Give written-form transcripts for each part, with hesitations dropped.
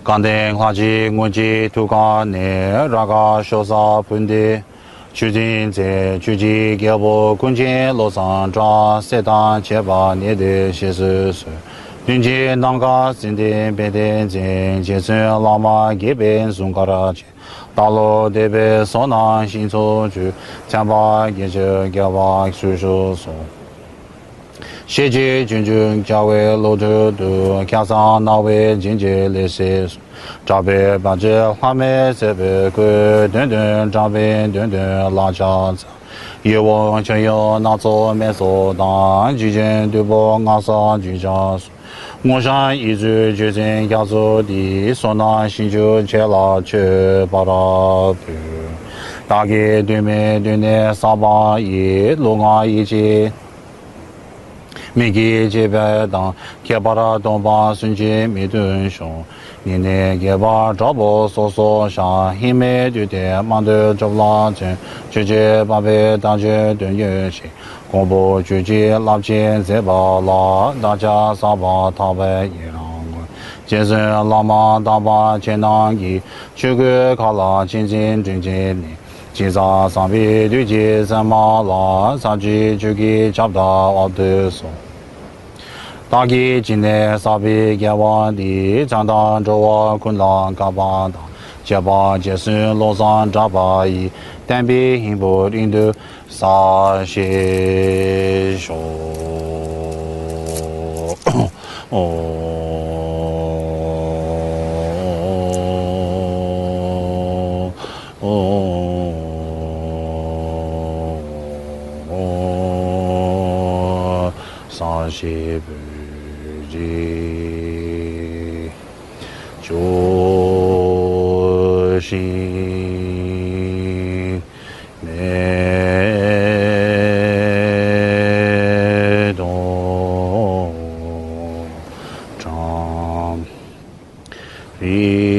간댕 화지 문지 두간네 라가 쇼사 분데 주진제 주지 겨보 군진 로산자 세단 제바 네데 시스스 린지 남가 신데 베덴제 제스 라마 게벤 송가라제 달로 데베 소나 신소주 참바 예저 겨바 수수소 시제 준준 자외 로드도 캬산 나외 진제 레세 자베 바제 화메 세베 그 등등 자베 등등 라자 예원 전요 나조 메소 당 지진 되보 나사 주자스 모산 이주 주진 야조디 소나 신주 제라 체 바라 다게 되메 되네 사바 이 롱아 이지 미기 제베당 개바라 동바 순지 미둔쇼 니네 개바 잡보 소소샤 힘에 되대 만들 잡라제 주제 바베 당제 된여시 공부 주제 랍제 제바라 다자 사바 타베 이랑 제세 라마 다바 제낭기 주그 칼라 진진 진진니 지자 상비 뒤지 삼마라 사지 주기 잡다 얻으소 다기 진내 사비 개완디 장당 조와 군랑 가바다 제바 제스 로산 자바이 담비 힘보 인도 사시쇼 사시부지 조신 매도 참 리라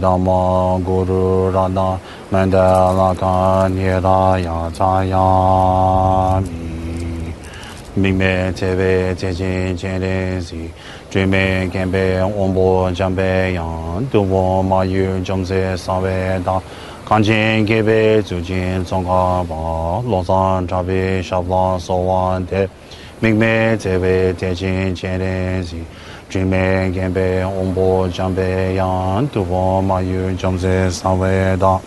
Dharma Guru Rada Mandala Kanyera Yachayami Mime Tebe Tejin Chenesi Dreame Kembe Ombo Jambe Yang Dubo Mayu Jomse Saveda Kanjin Kebe Zujin Tsongkapa Losan Chabi Shabla Sowan De Mime Tebe Tejin Chenesi Dreame Kembe Ombo Jambe Yang Dubo Mayu Jomse Saveda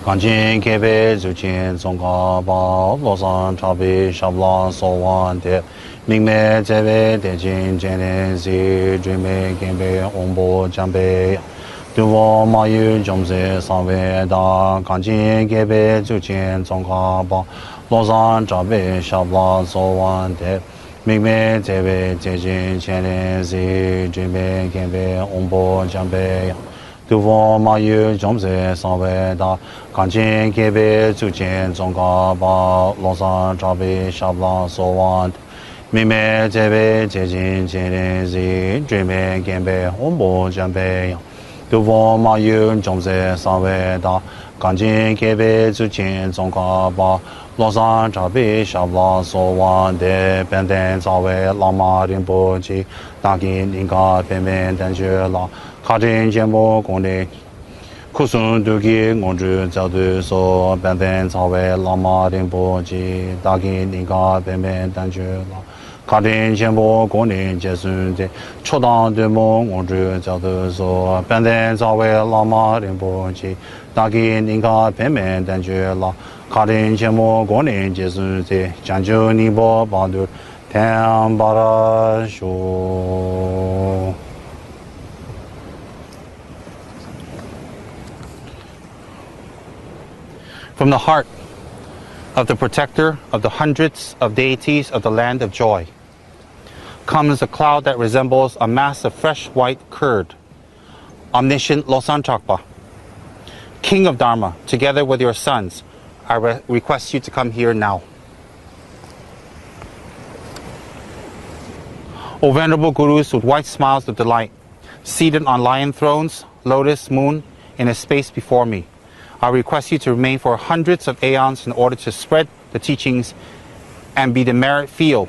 Kanjin Kebe Zujin Tsongkapa Losan Chabi Shabla Sowan De Mime Tebe Tejin Chenesi Dreame Kembe Ombo Jambe Dubo Mayu Jomse Saveda Kanjin Kebe Zujin Tsongkapa Losan Chabi Shabla Sowan De Mime Tebe Tejin Chenesi Dreame Kembe Ombo Jambe Duvo Mayu Jomse Saveda Kanjin Kebe Zujin Tsongkapa Losan Chabi Shabla Sowan Mime Tebe Tejin Chenesi Dreame Kembe Ombo Jambe Duvo Mayu Jomse Saveda 干净Kyabje Zong Rinpoche Losang Kyabje Shabla Sowan De Benden Zawe Lama Rinpoche Dagin Inga Pemen Danjue La Kajin Jembo Gongde Kusun Dugi Ngondru Zadu So Benden Zawe Lama Rinpoche Dagin Inga Pemen Danjue La Kajin Jembo Gongde Jesun De Chodang Demo Ngondru Zadu So Benden Zawe Lama Rinpoche Dagin Inga Pemen Danjue La Karin Chemo Gonin Jesu Ze Janju Nibo Bandur Tambara Shu. From the heart of the protector of the hundreds of deities of the land of joy comes a cloud that resembles a mass of fresh white curd, omniscient Losang Chakpa, King of Dharma, together with your sons, I request you to come here now. O Venerable Gurus with white smiles of delight, seated on lion thrones, lotus, moon, in a space before me, I request you to remain for hundreds of aeons in order to spread the teachings and be the merit field,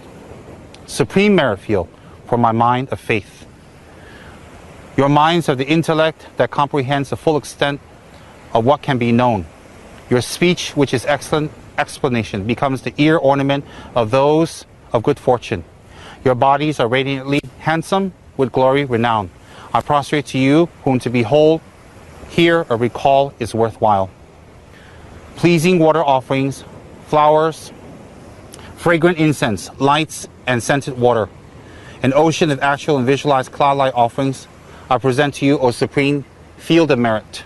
supreme merit field, for my mind of faith. Your minds are the intellect that comprehends the full extent of what can be known. Your speech, which is excellent explanation, becomes the ear ornament of those of good fortune. Your bodies are radiantly handsome with glory renowned. I prostrate to you, whom to behold, hear, or recall is worthwhile. Pleasing water offerings, flowers, fragrant incense, lights, and scented water, an ocean of actual and visualized cloud-like offerings, I present to you, O supreme field of merit.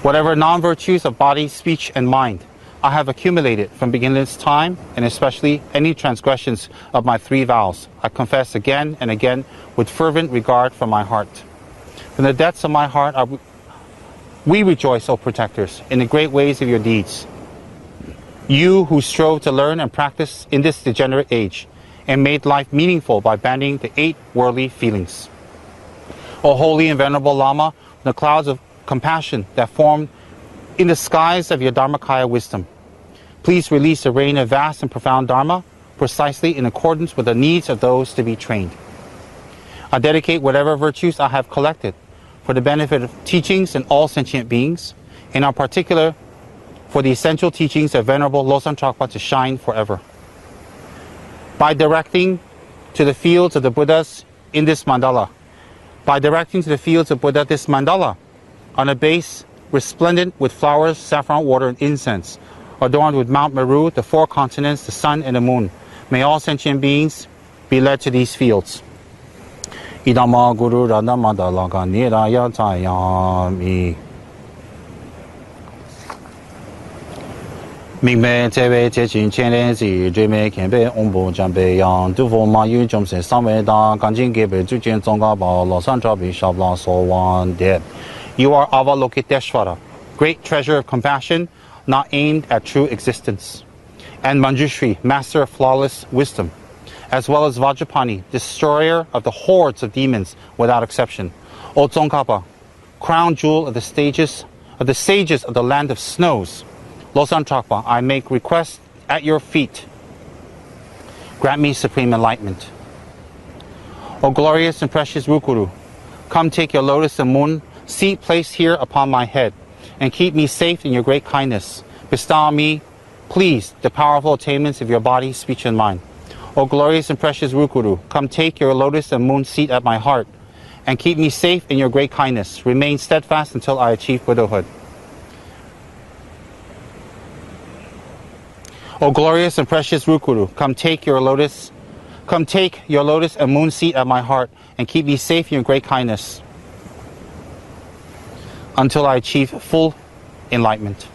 Whatever non-virtues of body, speech, and mind I have accumulated from beginningless time, and especially any transgressions of my 3 vows, I confess again and again with fervent regard from my heart. From the depths of my heart, we rejoice, O protectors, in the great ways of your deeds. You who strove to learn and practice in this degenerate age, and made life meaningful by banning the 8 worldly feelings. O holy and venerable Lama, the clouds of compassion that formed in the skies of your Dharmakaya wisdom, please release a rain of vast and profound Dharma precisely in accordance with the needs of those to be trained. I dedicate whatever virtues I have collected for the benefit of teachings in all sentient beings, and in particular for the essential teachings of Venerable Losang Chakpa to shine forever. By directing to the fields of the Buddhas in this mandala, this mandala, on a base resplendent with flowers, saffron water, and incense, adorned with Mount Meru, the 4 continents, the sun, and the moon. May all sentient beings be led to these fields. Idama Guru Radhamada Laka Niraya Tayami. Mingme Tewe Techin Chen Zi, Jime Kenbe Ombo Jambe Yang, Duvo Mayu Jomse Samveda, Ganjin Gebe Zujen Tsongkapa, Losang Kyabje Shabla Sowan De. You are Avalokiteshvara, great treasure of compassion, not aimed at true existence, and Manjushri, master of flawless wisdom, as well as Vajrapani, destroyer of the hordes of demons without exception. O Tsongkapa, crown jewel of the sages of the land of snows, Losang Chakpa, I make request at your feet. Grant me supreme enlightenment. O glorious and precious Rukuru, come take your lotus and moon seat placed here upon my head, and keep me safe in your great kindness. Bestow on me, please, the powerful attainments of your body, speech, and mind. O glorious and precious Rukuru, come take your lotus and moon seat at my heart, and keep me safe in your great kindness. Remain steadfast until I achieve Buddhahood. O glorious and precious Rukuru, come take your lotus and moon seat at my heart, and keep me safe in your great kindness until I achieve full enlightenment.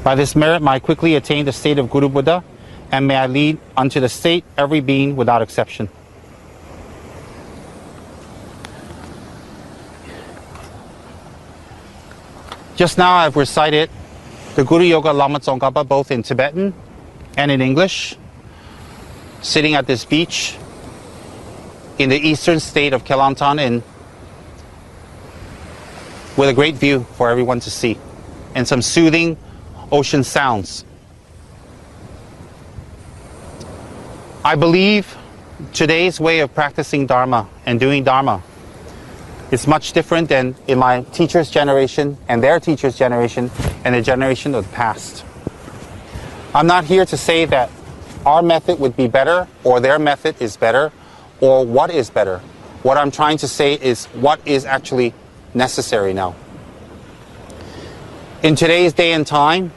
By this merit may I quickly attain the state of Guru Buddha, and may I lead unto the state every being without exception. Just now I've recited the Guru Yoga Lama Tsongkapa both in Tibetan and in English, sitting at this beach in the eastern state of Kelantan in with a great view for everyone to see, and some soothing ocean sounds. I believe today's way of practicing Dharma and doing Dharma is much different than in my teacher's generation and their teacher's generation and the generation of the past. I'm not here to say that our method would be better or their method is better or what is better. What I'm trying to say is what is actually necessary now. In today's day and time,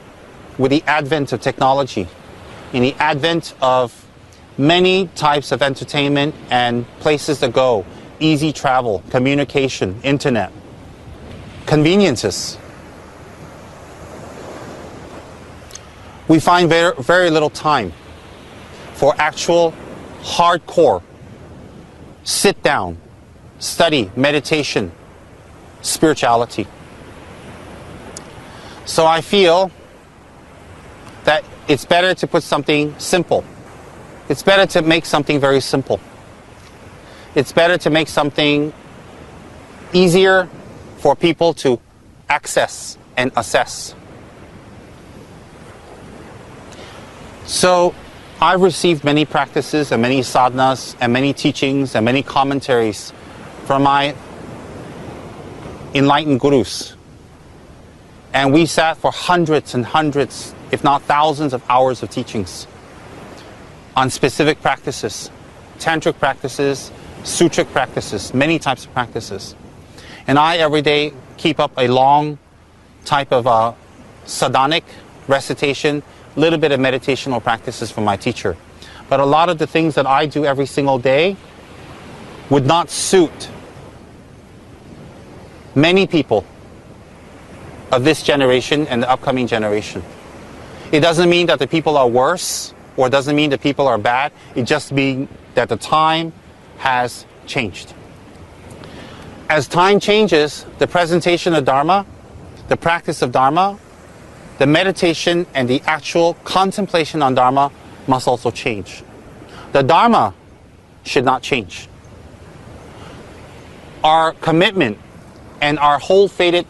with the advent of technology, in the advent of many types of entertainment and places to go, easy travel, communication, internet, conveniences, we find very, very little time for actual hardcore sit down, study, meditation, spirituality. So I feel that it's better to put something simple. It's better to make something very simple. It's better to make something easier for people to access and assess. So I've received many practices and many sadhanas and many teachings and many commentaries from my enlightened gurus. And we sat for hundreds and hundreds, if not thousands of hours of teachings on specific practices, tantric practices, sutric practices, many types of practices. And I every day keep up a long type of sadhanic recitation, little bit of meditational practices from my teacher. But a lot of the things that I do every single day would not suit many people of this generation and the upcoming generation. It doesn't mean that the people are worse or doesn't mean that people are bad. It just means that the time has changed. As time changes, the presentation of Dharma, the practice of Dharma, the meditation and the actual contemplation on Dharma must also change. The Dharma should not change. Our commitment and our wholefated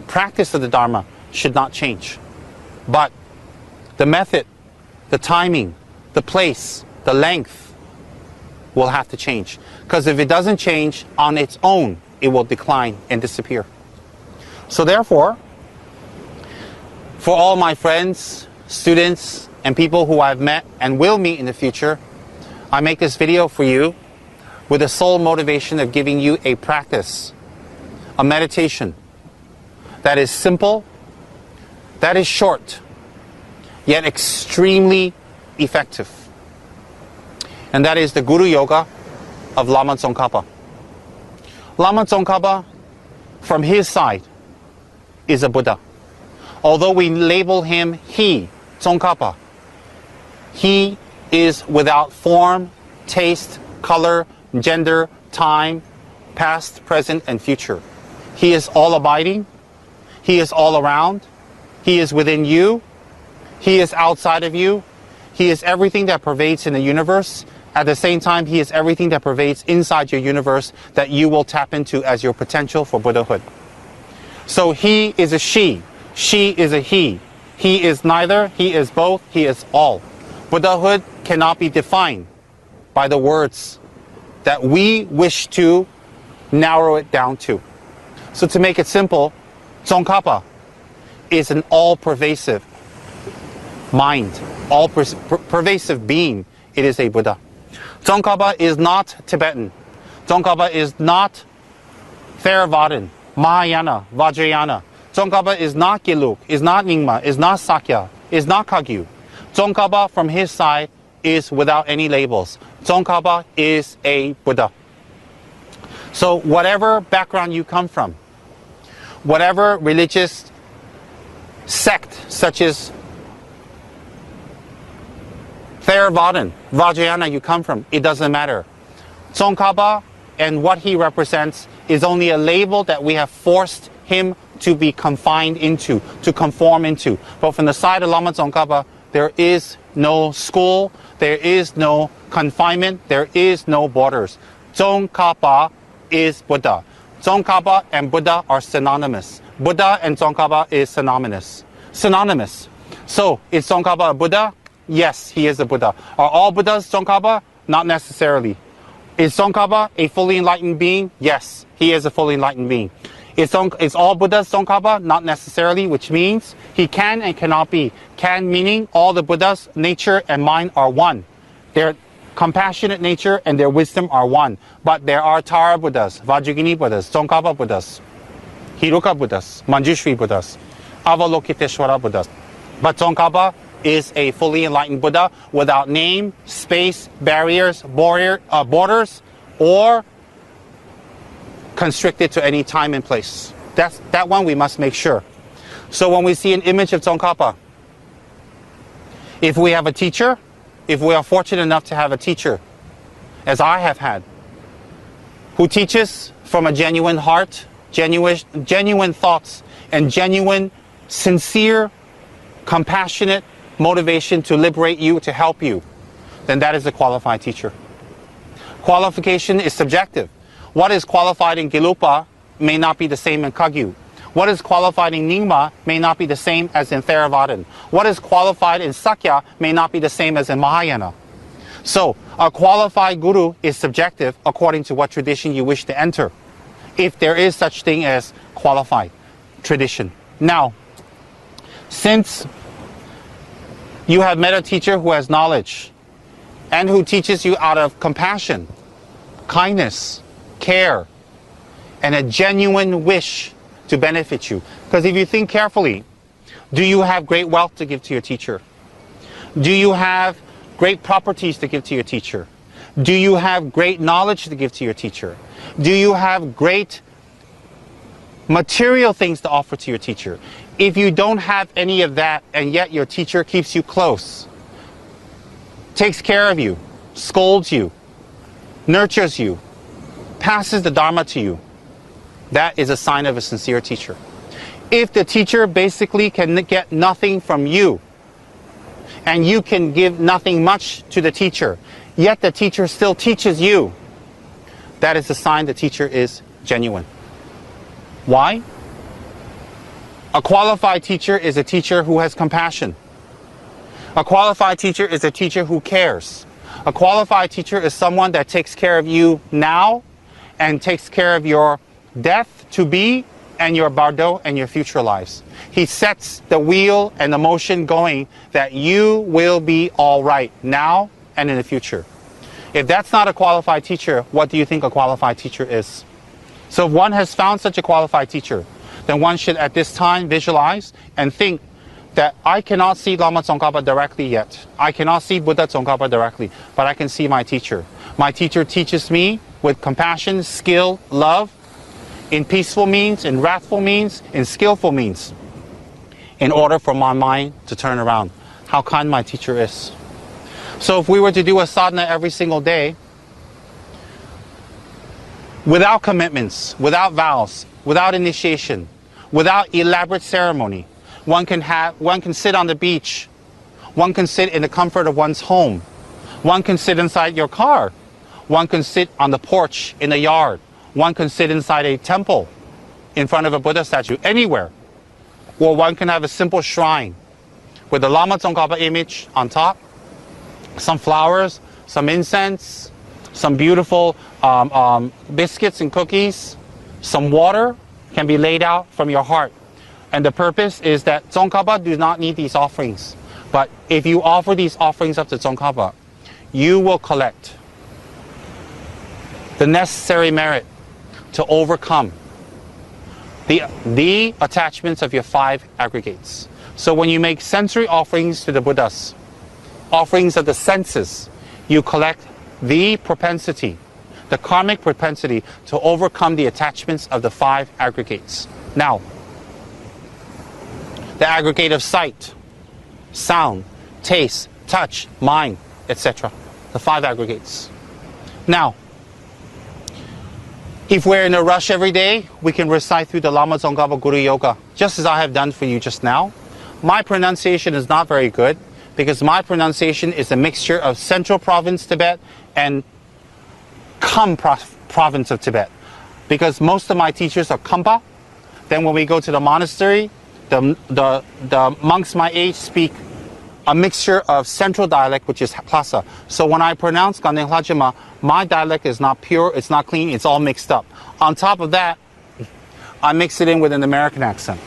practice of the Dharma should not change. But the method, the timing, the place, the length will have to change. Because if it doesn't change on its own, it will decline and disappear. So therefore, for all my friends, students, and people who I've met and will meet in the future, I make this video for you with the sole motivation of giving you a practice, a meditation that is simple, that is short, yet extremely effective. And that is the Guru Yoga of Lama Tsongkapa. Lama Tsongkapa, from his side, is a Buddha. Although we label him he, Tsongkapa, he is without form, taste, color, gender, time, past, present, and future. He is all abiding. He is all around. He is within you. He is outside of you. He is everything that pervades in the universe. At the same time, he is everything that pervades inside your universe that you will tap into as your potential for Buddhahood. So he is a she. She is a he. He is neither. He is both. He is all. Buddhahood cannot be defined by the words that we wish to narrow it down to. So to make it simple, Tsongkapa is an all-pervasive mind, all-pervasive being. It is a Buddha. Tsongkapa is not Tibetan. Tsongkapa is not Theravadan, Mahayana, Vajrayana. Tsongkapa is not Gelug, is not Nyingma, is not Sakya, is not Kagyu. Tsongkapa from his side is without any labels. Tsongkapa is a Buddha. So whatever background you come from, whatever religious sect such as Theravadan, Vajrayana you come from, it doesn't matter. Tsongkapa and what he represents is only a label that we have forced him to be confined into, to conform into. But from the side of Lama Tsongkapa, there is no school, there is no confinement, there is no borders. Tsongkapa is Buddha. Tsongkapa and Buddha are synonymous. Buddha and Tsongkapa is synonymous. So, is Tsongkapa a Buddha? Yes, he is a Buddha. Are all Buddhas Tsongkapa? Not necessarily. Is Tsongkapa a fully enlightened being? Yes, he is a fully enlightened being. Is all Buddhas Tsongkapa? Not necessarily, which means he can and cannot be. Can meaning all the Buddhas' nature and mind are one. Their compassionate nature and their wisdom are one. But there are Tara Buddhas, Vajrayana Buddhas, Tsongkapa Buddhas, Hiruka Buddhas, Manjushri Buddhas, Avalokiteshvara Buddhas. But Tsongkapa is a fully enlightened Buddha without name, space, barriers, borders, or constricted to any time and place. That one we must make sure. So when we see an image of Tsongkapa, if we have a teacher, if we are fortunate enough to have a teacher, as I have had, who teaches from a genuine heart, genuine thoughts, and genuine, sincere, compassionate motivation to liberate you, to help you, then that is a qualified teacher. Qualification is subjective. What is qualified in Gelupa may not be the same in Kagyu. What is qualified in Nyingma may not be the same as in Theravadan. What is qualified in Sakya may not be the same as in Mahayana. So, a qualified guru is subjective according to what tradition you wish to enter, if there is such thing as qualified tradition. Now, since you have met a teacher who has knowledge and who teaches you out of compassion, kindness, care, and a genuine wish to benefit you. Because if you think carefully, do you have great wealth to give to your teacher? Do you have great properties to give to your teacher? Do you have great knowledge to give to your teacher? Do you have great material things to offer to your teacher? If you don't have any of that and yet your teacher keeps you close, takes care of you, scolds you, nurtures you, passes the Dharma to you, that is a sign of a sincere teacher. If the teacher basically can get nothing from you, and you can give nothing much to the teacher, yet the teacher still teaches you, that is a sign the teacher is genuine. Why? A qualified teacher is a teacher who has compassion. A qualified teacher is a teacher who cares. A qualified teacher is someone that takes care of you now and takes care of your death to be and your bardo and your future lives. He sets the wheel and the motion going that you will be all right now and in the future. If that's not a qualified teacher, what do you think a qualified teacher is? So if one has found such a qualified teacher, then one should at this time visualize and think that I cannot see Lama Tsongkapa directly yet. I cannot see Buddha Tsongkapa directly, but I can see my teacher. My teacher teaches me with compassion, skill, love, in peaceful means, in wrathful means, in skillful means, in order for my mind to turn around. How kind my teacher is. So if we were to do a sadhana every single day, without commitments, without vows, without initiation, without elaborate ceremony, one can sit on the beach, one can sit in the comfort of one's home, one can sit inside your car, one can sit on the porch in the yard, one can sit inside a temple in front of a Buddha statue, anywhere. Or one can have a simple shrine with the Lama Tsongkapa image on top, some flowers, some incense, some beautiful biscuits and cookies, some water can be laid out from your heart. And the purpose is that Tsongkapa do not need these offerings. But if you offer these offerings up to Tsongkapa, you will collect the necessary merit to overcome the attachments of your 5 aggregates. So when you make sensory offerings to the Buddhas, offerings of the senses, you collect the propensity, the karmic propensity to overcome the attachments of the 5 aggregates. Now, the aggregate of sight, sound, taste, touch, mind, etc. The 5 aggregates. Now, if we're in a rush every day, we can recite through the Lama Tsongkapa Guru Yoga, just as I have done for you just now. My pronunciation is not very good, because my pronunciation is a mixture of Central Province Tibet and Kham Province of Tibet. because most of my teachers are Kampa. Then when we go to the monastery, the monks my age speak a mixture of central dialect, which is Klasa. So when I pronounce Ganden Hlajima, my dialect is not pure, it's not clean, it's all mixed up. On top of that, I mix it in with an American accent.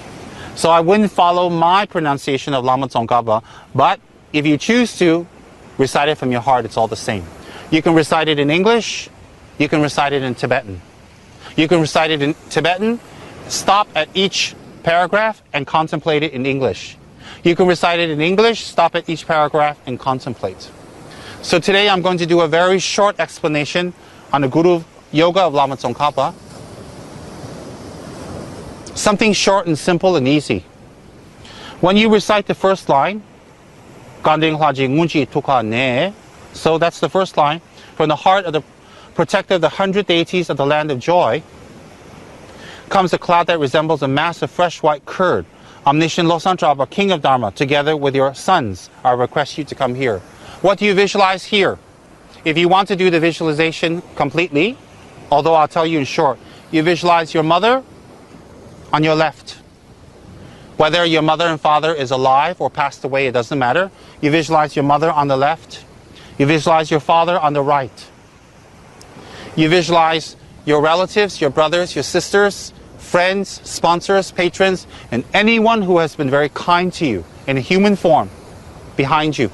So I wouldn't follow my pronunciation of Lama Tsongkapa, but if you choose to recite it from your heart, it's all the same. You can recite it in English, you can recite it in Tibetan. You can recite it in Tibetan, stop at each paragraph and contemplate it in English. You can recite it in English, stop at each paragraph and contemplate. So today I'm going to do a very short explanation on the Guru Yoga of Lama Tsongkapa. Something short and simple and easy. When you recite the first line, Gandeng Hlaji Ngunji Tuka Ne, so that's the first line, from the heart of the protector of the 100 deities of the land of joy, comes a cloud that resembles a mass of fresh white curd. Omniscient Losang Traba, King of Dharma, together with your sons, I request you to come here. What do you visualize here? If you want to do the visualization completely, although I'll tell you in short, you visualize your mother on your left. Whether your mother and father is alive or passed away, it doesn't matter. You visualize your mother on the left. You visualize your father on the right. You visualize your relatives, your brothers, your sisters, friends, sponsors, patrons, and anyone who has been very kind to you in a human form behind you.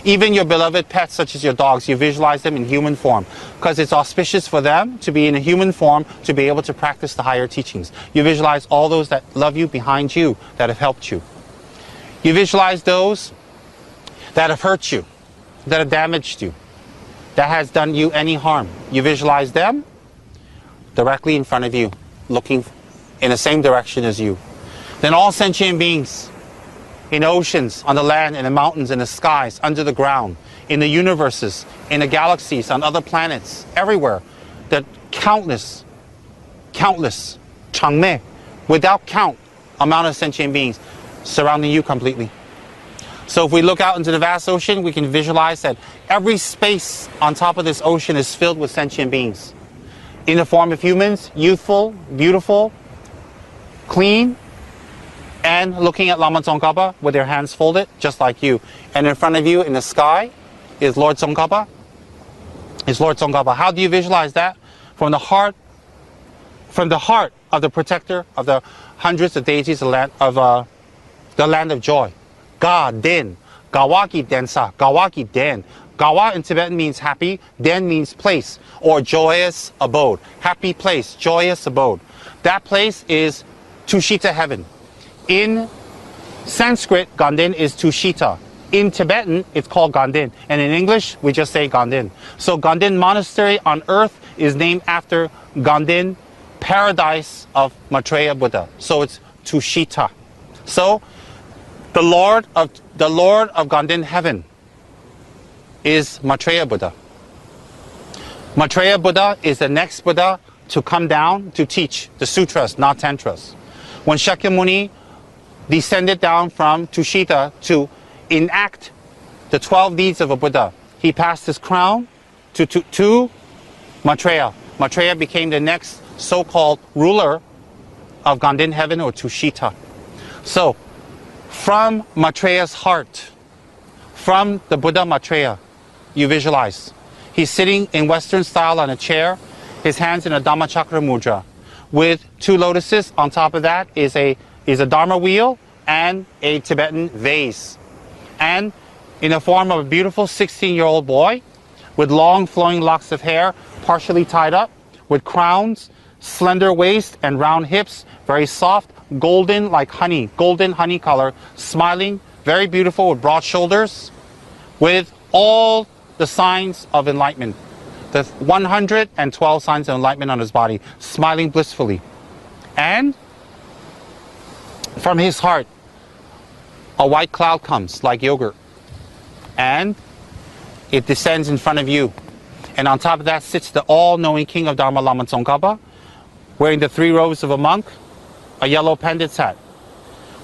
Even your beloved pets, such as your dogs, you visualize them in human form because it's auspicious for them to be in a human form to be able to practice the higher teachings. You visualize all those that love you behind you, that have helped you. You visualize those that have hurt you, that have damaged you, that has done you any harm. You visualize them directly in front of you, looking in the same direction as you. Then all sentient beings, in oceans, on the land, in the mountains, in the skies, under the ground, in the universes, in the galaxies, on other planets, everywhere, that countless, changme, without count, amount of sentient beings surrounding you completely. So if we look out into the vast ocean, we can visualize that every space on top of this ocean is filled with sentient beings. In the form of humans, youthful, beautiful, clean, and looking at Lama Tsongkapa with their hands folded, just like you. And in front of you in the sky is Lord Tsongkapa. How do you visualize that? From the heart of the protector of the hundreds of deities of the land of joy. Ga Den, Gawaki Densa, Gawaki Den. Gawa in Tibetan means happy, Den means place or joyous abode. Happy place, joyous abode. That place is Tushita heaven. In Sanskrit, Ganden is Tushita. In Tibetan, it's called Ganden. And in English, we just say Ganden. So Ganden Monastery on earth is named after Ganden, paradise of Maitreya Buddha. So it's Tushita. So the Lord of Ganden heaven is Maitreya Buddha. Maitreya Buddha is the next Buddha to come down to teach the sutras, not tantras. When Shakyamuni descended down from Tushita to enact the 12 deeds of a Buddha, he passed his crown to Maitreya. Maitreya became the next so-called ruler of Ganden heaven or Tushita. So, from Maitreya's heart, from the Buddha Maitreya, you visualize. He's sitting in Western style on a chair, his hands in a Dhammachakra mudra, with two lotuses. On top of that is a Dharma wheel and a Tibetan vase. And in the form of a beautiful 16-year-old boy with long flowing locks of hair, partially tied up, with crowns, slender waist and round hips, very soft, golden like honey, golden honey color, smiling, very beautiful with broad shoulders, with all the signs of enlightenment. The 112 signs of enlightenment on his body, smiling blissfully. And from his heart, a white cloud comes like yogurt. And it descends in front of you. And on top of that sits the all-knowing King of Dharma, Lama Tsongkapa, wearing the 3 robes of a monk, a yellow pandit's hat,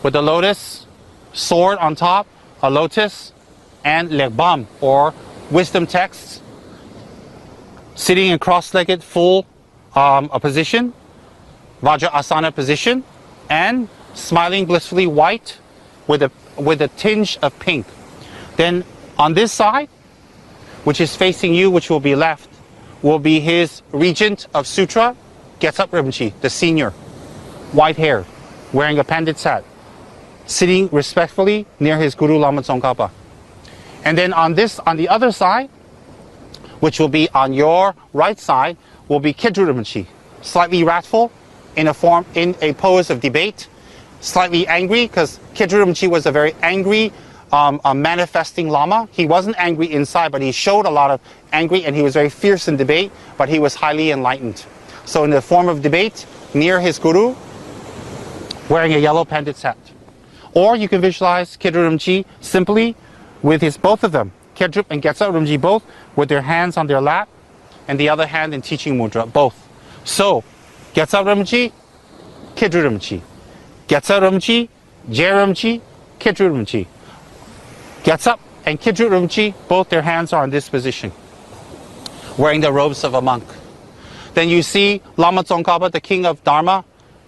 with a lotus, sword on top, a lotus, and legbam, or wisdom texts, sitting in cross-legged full a position, Vajrasana position, and smiling blissfully white with a tinge of pink. Then on this side, which is facing you, which will be left, will be his regent of sutra, Kechara Rinpoche, the senior, white hair, wearing a pandit's hat, sitting respectfully near his Guru Lama Tsongkapa. And then on the other side, which will be on your right side, will be Kechara Rinpoche, slightly wrathful, in a pose of debate, slightly angry, because Kechara Rinpoche was a very angry, manifesting Lama. He wasn't angry inside, but he showed a lot of angry, and he was very fierce in debate, but he was highly enlightened. So in the form of debate, near his Guru, wearing a yellow pandit's hat. Or you can visualize Kechara Rinpoche simply with both of them, Kechara and Kechara Rinpoche both, with their hands on their lap, and the other hand in teaching mudra, both. So, Kechara Rinpoche, Kechara Rinpoche. Kechara Rinpoche, Jai Rinpoche, Kechara Rinpoche. Kechara and Kechara Rinpoche, both their hands are in this position, wearing the robes of a monk. Then you see Lama Tsongkapa, the king of Dharma,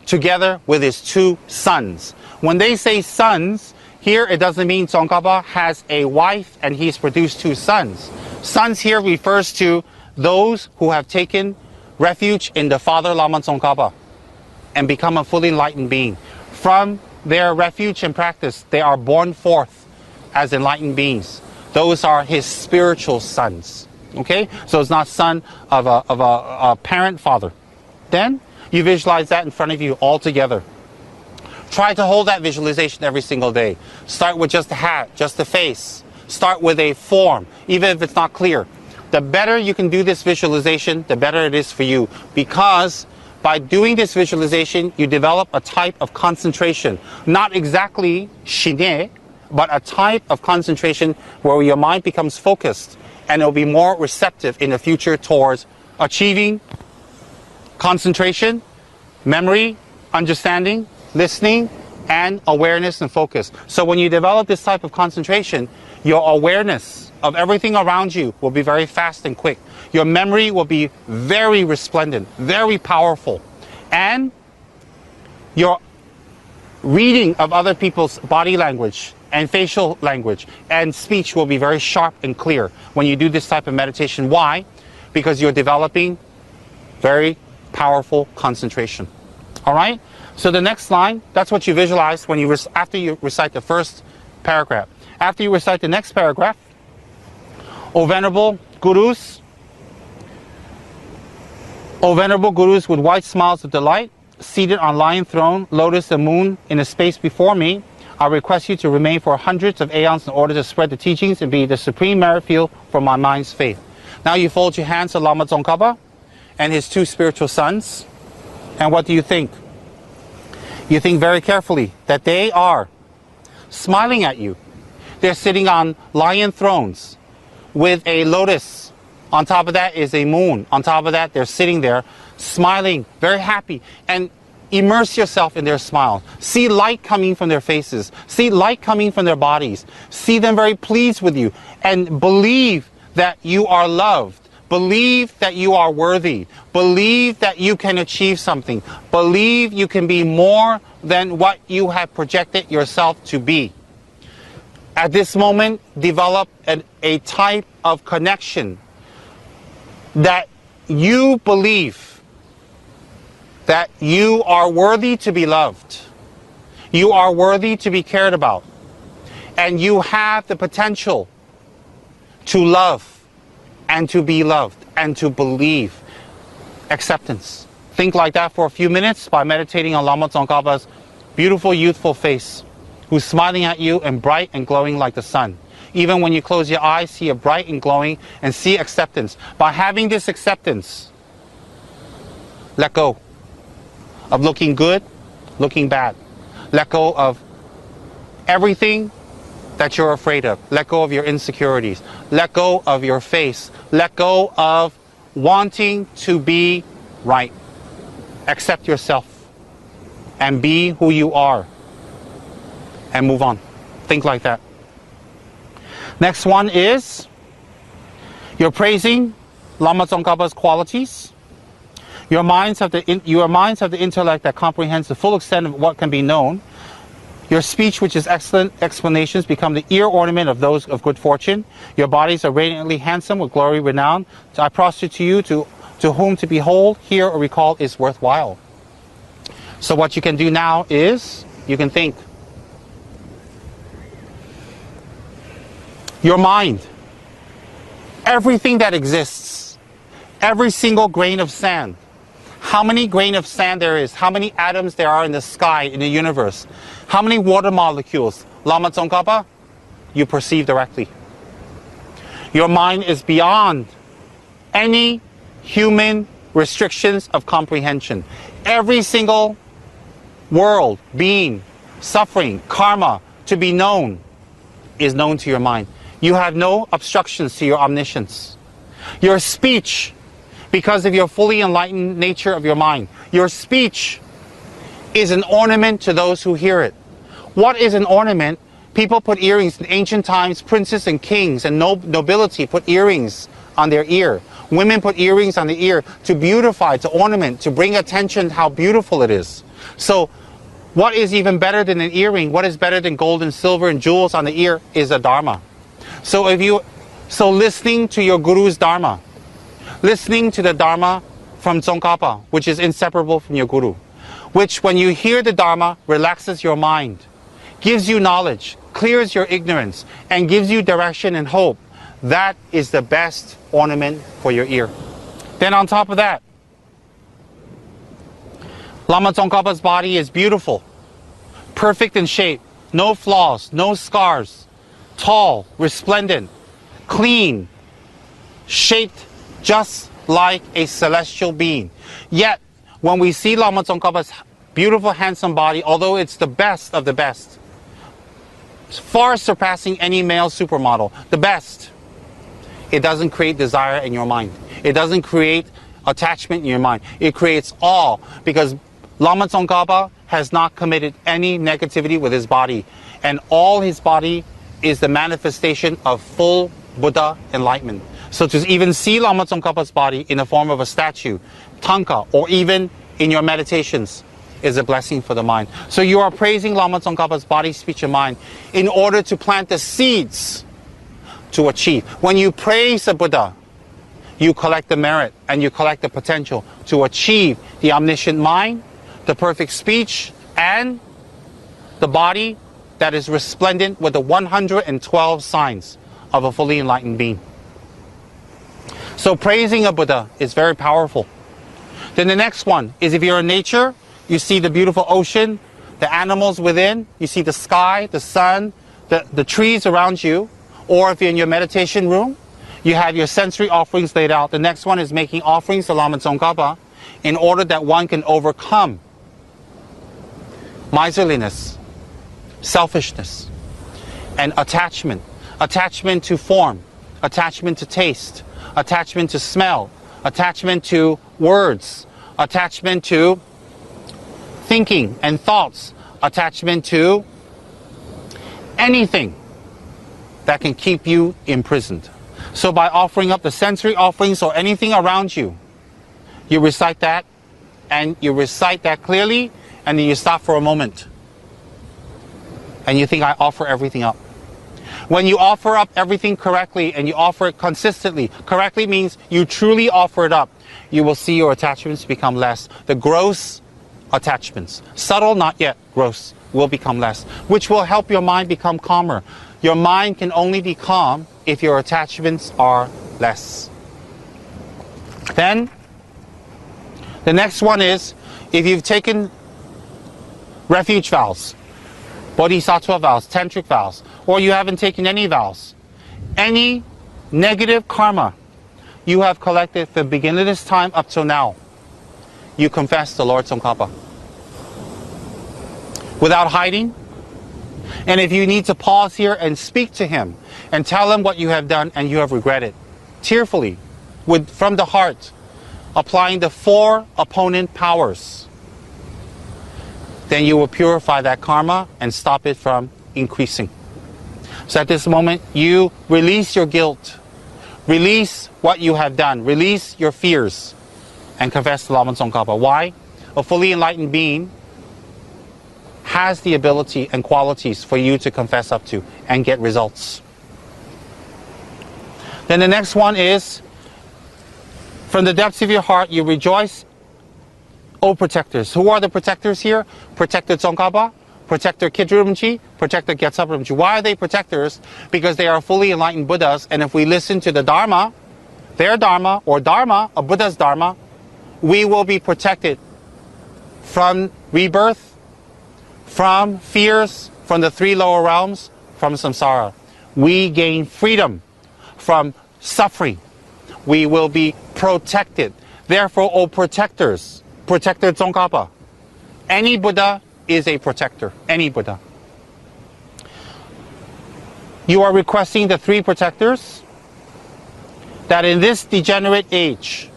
together with his two sons. When they say sons, here it doesn't mean Tsongkapa has a wife and he's produced two sons. Sons here refers to those who have taken refuge in the Father Lama Tsongkapa and become a fully enlightened being. From their refuge and practice, they are born forth as enlightened beings. Those are his spiritual sons. Okay? So it's not son of a parent father. Then you visualize that in front of you all together. Try to hold that visualization every single day. Start with just the hat, just the face. Start with a form, even if it's not clear. The better you can do this visualization, the better it is for you. Because by doing this visualization, you develop a type of concentration. Not exactly shine, but a type of concentration where your mind becomes focused and it will be more receptive in the future towards achieving concentration, memory, understanding, listening, and awareness and focus. So when you develop this type of concentration, your awareness of everything around you will be very fast and quick. Your memory will be very resplendent, very powerful. And your reading of other people's body language and facial language and speech will be very sharp and clear when you do this type of meditation. Why? Because you're developing very powerful concentration. All right? So the next line, that's what you visualize when after you recite the first paragraph. After you recite the next paragraph, O venerable gurus with white smiles of delight, seated on lion throne, lotus and moon in a space before me, I request you to remain for hundreds of aeons in order to spread the teachings and be the supreme merit field for my mind's faith. Now you fold your hands to Lama Tsongkapa and his two spiritual sons. And what do you think? You think very carefully that they are smiling at you. They're sitting on lion thrones with a lotus. On top of that is a moon. On top of that, they're sitting there smiling, very happy. And immerse yourself in their smile. See light coming from their faces. See light coming from their bodies. See them very pleased with you. And believe that you are loved. Believe that you are worthy. Believe that you can achieve something. Believe you can be more than what you have projected yourself to be. At this moment, develop a type of connection that you believe that you are worthy to be loved. You are worthy to be cared about. And you have the potential to love and to be loved and to believe. Acceptance. Think like that for a few minutes by meditating on Lama Tsongkapa's beautiful youthful face, who's smiling at you and bright and glowing like the sun. Even when you close your eyes, see it bright and glowing and see acceptance. By having this acceptance, let go of looking good, looking bad. Let go of everything that you're afraid of. Let go of your insecurities. Let go of your face. Let go of wanting to be right. Accept yourself and be who you are and move on. Think like that. Next one is you're praising Lama Tsongkapa's qualities. Your minds have the intellect that comprehends the full extent of what can be known. Your speech, which is excellent explanations, become the ear ornament of those of good fortune. Your bodies are radiantly handsome with glory, renown. So I prostrate to you, to whom to behold, hear, or recall is worthwhile. So what you can do now is, you can think. Your mind, everything that exists, every single grain of sand, how many grain of sand there is, how many atoms there are in the sky, in the universe, how many water molecules, Lama Tsongkapa, you perceive directly. Your mind is beyond any human restrictions of comprehension. Every single world, being, suffering, karma, to be known, is known to your mind. You have no obstructions to your omniscience. Your speech, because of your fully enlightened nature of your mind, your speech is an ornament to those who hear it. What is an ornament? People put earrings in ancient times. Princes and kings and nobility put earrings on their ear. Women put earrings on the ear to beautify, to ornament, to bring attention how beautiful it is. So what is even better than an earring? What is better than gold and silver and jewels on the ear is a Dharma. So listening to your Guru's Dharma, listening to the Dharma from Tsongkapa, which is inseparable from your Guru, which when you hear the Dharma relaxes your mind, gives you knowledge, clears your ignorance, and gives you direction and hope. That is the best ornament for your ear. Then on top of that, Lama Tsongkapa's body is beautiful, perfect in shape, no flaws, no scars, tall, resplendent, clean, shaped just like a celestial being. Yet, when we see Lama Tsongkapa's beautiful, handsome body, although it's the best of the best, far surpassing any male supermodel, the best, it doesn't create desire in your mind. It doesn't create attachment in your mind. It creates awe, because Lama Tsongkapa has not committed any negativity with his body, and all his body is the manifestation of full Buddha enlightenment. So to even see Lama Tsongkapa's body in the form of a statue, tanka, or even in your meditations is a blessing for the mind. So you are praising Lama Tsongkapa's body, speech, and mind in order to plant the seeds to achieve. When you praise the Buddha, you collect the merit and you collect the potential to achieve the omniscient mind, the perfect speech, and the body that is resplendent with the 112 signs of a fully enlightened being. So praising a Buddha is very powerful. Then the next one is, if you're in nature, you see the beautiful ocean, the animals within, you see the sky, the sun, the trees around you. Or if you're in your meditation room, you have your sensory offerings laid out. The next one is making offerings to Lama Tsongkapa in order that one can overcome miserliness, selfishness, and attachment. Attachment to form, attachment to taste, attachment to smell, attachment to words, attachment to thinking and thoughts, attachment to anything that can keep you imprisoned. So by offering up the sensory offerings or anything around you, you recite that, and you recite that clearly, and then you stop for a moment. And you think, I offer everything up. When you offer up everything correctly and you offer it consistently, correctly means you truly offer it up, you will see your attachments become less. The gross attachments, subtle not yet, gross, will become less, which will help your mind become calmer. Your mind can only be calm if your attachments are less. Then, the next one is, if you've taken refuge vows, bodhisattva vows, tantric vows, or you haven't taken any vows, any negative karma you have collected from the beginning of this time up till now, you confess to Lord Tsongkapa without hiding. And if you need to pause here and speak to him and tell him what you have done and you have regretted, tearfully, from the heart, applying the 4 opponent powers, then you will purify that karma and stop it from increasing. So at this moment, you release your guilt, release what you have done, release your fears, and confess to Lama Tsongkapa. Why? A fully enlightened being has the ability and qualities for you to confess up to and get results. Then the next one is, from the depths of your heart, you rejoice, O protectors. Who are the protectors here? Protector Tsongkapa, Protector Kechara Rinpoche, Protector Kechara Rinpoche. Why are they protectors? Because they are fully enlightened Buddhas, and if we listen to the Dharma, their Dharma, or Dharma, a Buddha's Dharma, we will be protected from rebirth, from fears, from the three lower realms, from samsara. We gain freedom from suffering. We will be protected. Therefore, O protectors, Protector Tsongkapa. Any Buddha is a protector. Any Buddha. You are requesting the three protectors that in this degenerate age,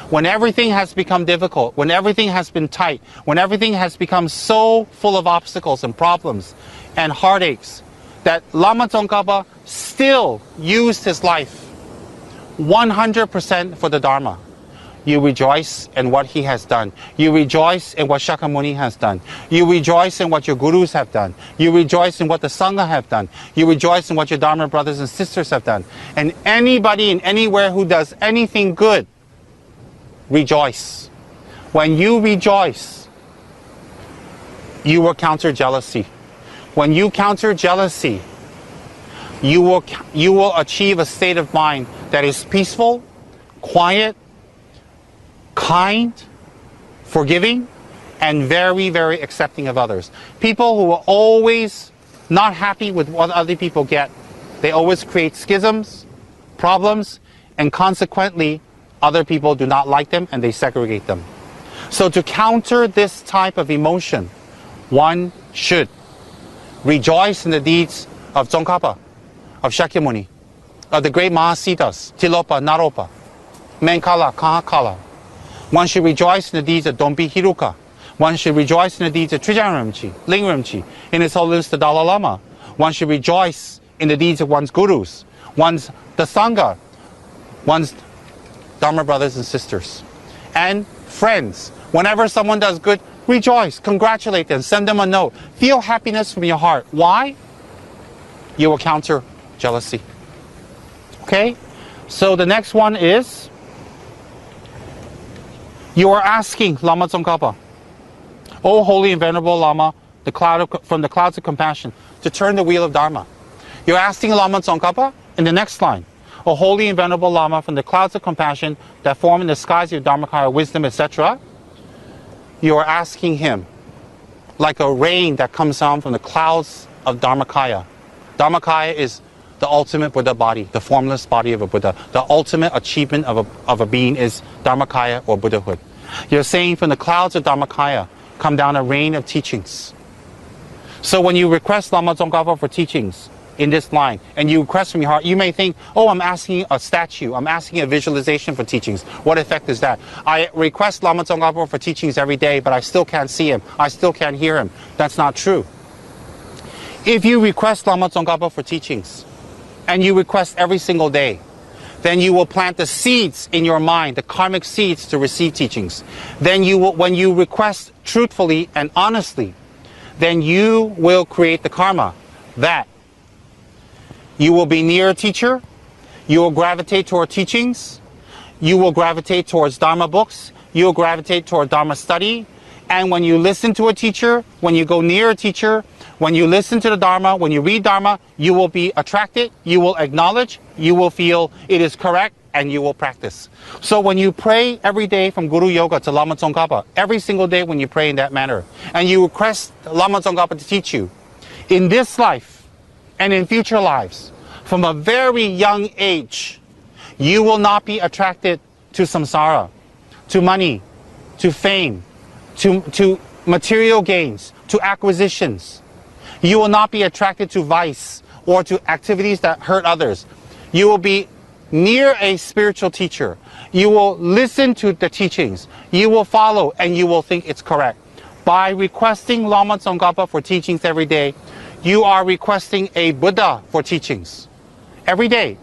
when everything has become difficult, when everything has been tight, when everything has become so full of obstacles and problems and heartaches, that Lama Tsongkapa still used his life 100% for the Dharma. You rejoice in what he has done. You rejoice in what Shakyamuni has done. You rejoice in what your gurus have done. You rejoice in what the Sangha have done. You rejoice in what your Dharma brothers and sisters have done. And anybody and anywhere who does anything good, rejoice. When you rejoice, you will counter jealousy. When you counter jealousy, you will achieve a state of mind that is peaceful, quiet, kind, forgiving, and very, very accepting of others. People who are always not happy with what other people get, they always create schisms, problems, and consequently, other people do not like them and they segregate them. So to counter this type of emotion, one should rejoice in the deeds of Tsongkapa, of Shakyamuni, of the great Mahasiddhas, Tilopa, Naropa, Menkala, Kahakala. One should rejoice in the deeds of Dompi Hiruka. One should rejoice in the deeds of Trijang Rinpoche, Ling Rinpoche, in His Holiness the Dalai Lama. One should rejoice in the deeds of one's gurus, the Sangha, one's Dharma brothers and sisters. And friends, whenever someone does good, rejoice, congratulate them, send them a note. Feel happiness from your heart. Why? You will counter jealousy. Okay? So the next one is, you are asking Lama Tsongkapa, O holy and venerable Lama, from the clouds of compassion, to turn the wheel of Dharma. You're asking Lama Tsongkapa in the next line, O holy and venerable Lama, from the clouds of compassion that form in the skies of Dharmakaya, wisdom, etc. You are asking him, like a rain that comes down from the clouds of Dharmakaya. Dharmakaya is the ultimate Buddha body, the formless body of a Buddha. The ultimate achievement of a being is Dharmakaya or Buddhahood. You're saying from the clouds of Dharmakaya come down a rain of teachings. So when you request Lama Tsongkapa for teachings in this line, and you request from your heart, you may think, oh, I'm asking a statue, I'm asking a visualization for teachings. What effect is that? I request Lama Tsongkapa for teachings every day, but I still can't see him, I still can't hear him. That's not true. If you request Lama Tsongkapa for teachings, and you request every single day, then you will plant the seeds in your mind, the karmic seeds to receive teachings. Then you will, when you request truthfully and honestly, then you will create the karma that you will be near a teacher, you will gravitate toward teachings, you will gravitate towards Dharma books, you will gravitate toward Dharma study, and when you listen to a teacher, when you go near a teacher, when you listen to the Dharma, when you read Dharma, you will be attracted, you will acknowledge, you will feel it is correct, and you will practice. So when you pray every day from Guru Yoga to Lama Tsongkapa, every single day when you pray in that manner, and you request Lama Tsongkapa to teach you, in this life and in future lives, from a very young age, you will not be attracted to samsara, to money, to fame, to material gains, to acquisitions. You will not be attracted to vice or to activities that hurt others. You will be near a spiritual teacher. You will listen to the teachings. You will follow and you will think it's correct. By requesting Lama Tsongkapa for teachings every day, you are requesting a Buddha for teachings every day.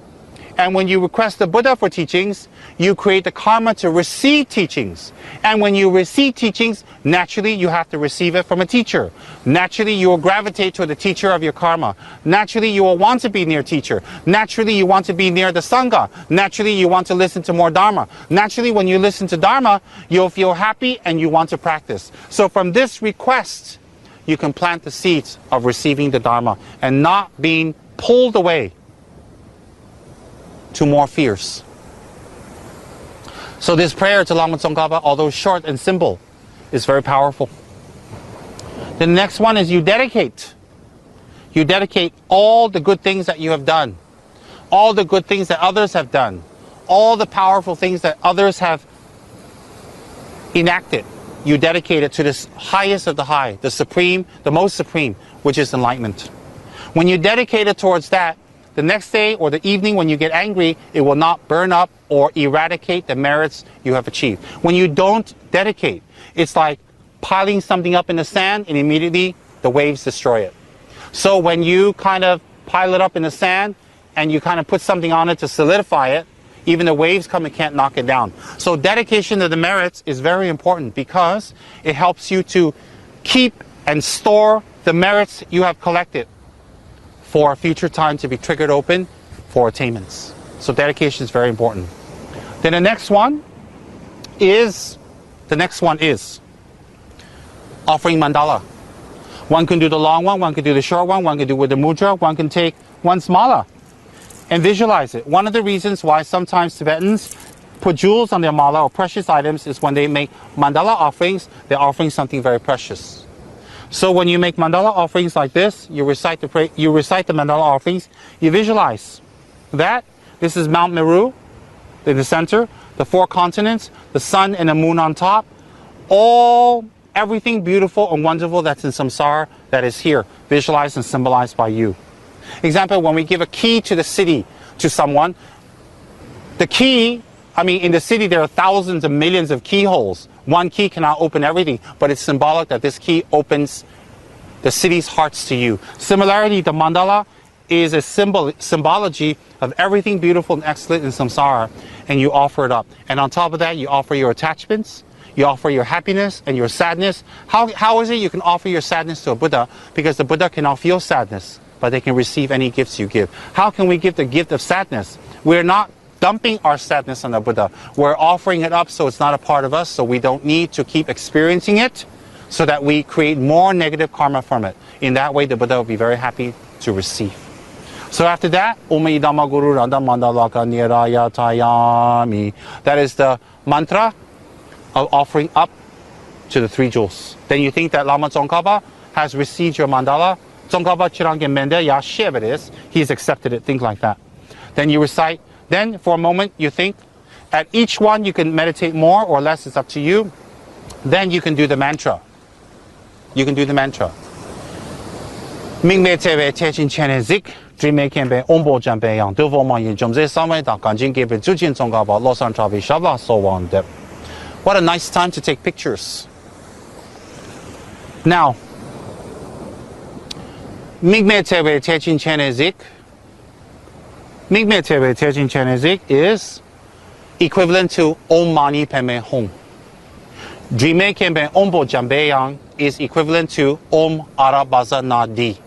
And when you request the Buddha for teachings, you create the karma to receive teachings. And when you receive teachings, naturally you have to receive it from a teacher. Naturally you will gravitate to the teacher of your karma. Naturally you will want to be near teacher. Naturally you want to be near the Sangha. Naturally you want to listen to more Dharma. Naturally when you listen to Dharma, you'll feel happy and you want to practice. So from this request, you can plant the seeds of receiving the Dharma and not being pulled away to more fears. So this prayer to Lama Tsongkapa, although short and simple, is very powerful. The next one is you dedicate. You dedicate all the good things that you have done, all the good things that others have done, all the powerful things that others have enacted. You dedicate it to this highest of the high, the supreme, the most supreme, which is enlightenment. When you dedicate it towards that, the next day or the evening when you get angry, it will not burn up or eradicate the merits you have achieved. When you don't dedicate, it's like piling something up in the sand and immediately the waves destroy it. So when you kind of pile it up in the sand and you kind of put something on it to solidify it, even the waves come and can't knock it down. So dedication to the merits is very important because it helps you to keep and store the merits you have collected for a future time to be triggered open for attainments. So dedication is very important. Then the next one is offering mandala. One can do the long one, one can do the short one can do with the mudra, one can take one's mala and visualize it. One of the reasons why sometimes Tibetans put jewels on their mala or precious items is when they make mandala offerings, they're offering something very precious. So when you make mandala offerings like this, you recite the mandala offerings, you visualize that this is Mount Meru in the center, the 4 continents, the sun and the moon on top, everything beautiful and wonderful that's in samsara that is here, visualized and symbolized by you. Example, when we give a key to the city to someone, the key, in the city there are thousands and millions of keyholes. One key cannot open everything, but it's symbolic that this key opens the city's hearts to you. Similarly, the mandala is a symbology of everything beautiful and excellent in samsara, and you offer it up. And on top of that, you offer your attachments, you offer your happiness and your sadness. How is it you can offer your sadness to a Buddha? Because the Buddha cannot feel sadness, but they can receive any gifts you give. How can we give the gift of sadness? We're not dumping our sadness on the Buddha. We're offering it up so it's not a part of us, so we don't need to keep experiencing it, so that we create more negative karma from it. In that way, the Buddha will be very happy to receive. So after that, that is the mantra of offering up to the 3 jewels. Then you think that Lama Tsongkapa has received your mandala. Tsongkapa Chirangen Mende Ya Shevedes, he's accepted it, think like that. Then you recite. Then, for a moment, you think. At each one, you can meditate more or less. It's up to you. Then you can do the mantra. You can do the mantra. Mingme Tebe Techin Chene Zik, Dreame Kembe Ombo Jambe Yang, Duvo Ma Yin Jomze Samwe Da Ganjin Gebe Zujin Tsongkapa, Losan Travi Shabla So Wan Dep. What a nice time to take pictures. Now, Mingme Tebe Techin Chene Zik. Mingme Tebe Techin Chene Zik is equivalent to Om Mani Padme Hum. Dreame Kembe Ombo Jambe Yang is equivalent to Om Arabaza Nadi.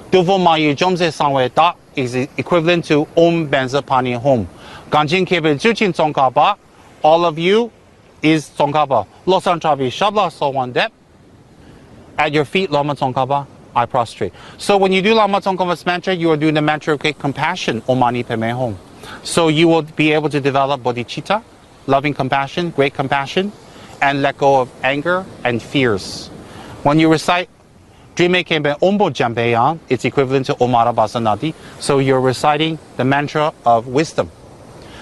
Duvo Mayu Jomze Sanwe Da is equivalent to Om Benza Pani Hum. Ganjin Kebe Jujin Tsongkapa, all of you is Tsongkapa. Losan Travi Shabla Sowan Dep. At your feet, Lama Tsongkapa, I prostrate. So when you do Lama Tsongkapa's mantra, you are doing the mantra of great compassion, Om Mani Padme Hum. So you will be able to develop bodhicitta, loving compassion, great compassion, and let go of anger and fears. When you recite Dreame Kembe Ombo Jambe Yang, it's equivalent to Omara Basanadi. So you're reciting the mantra of wisdom.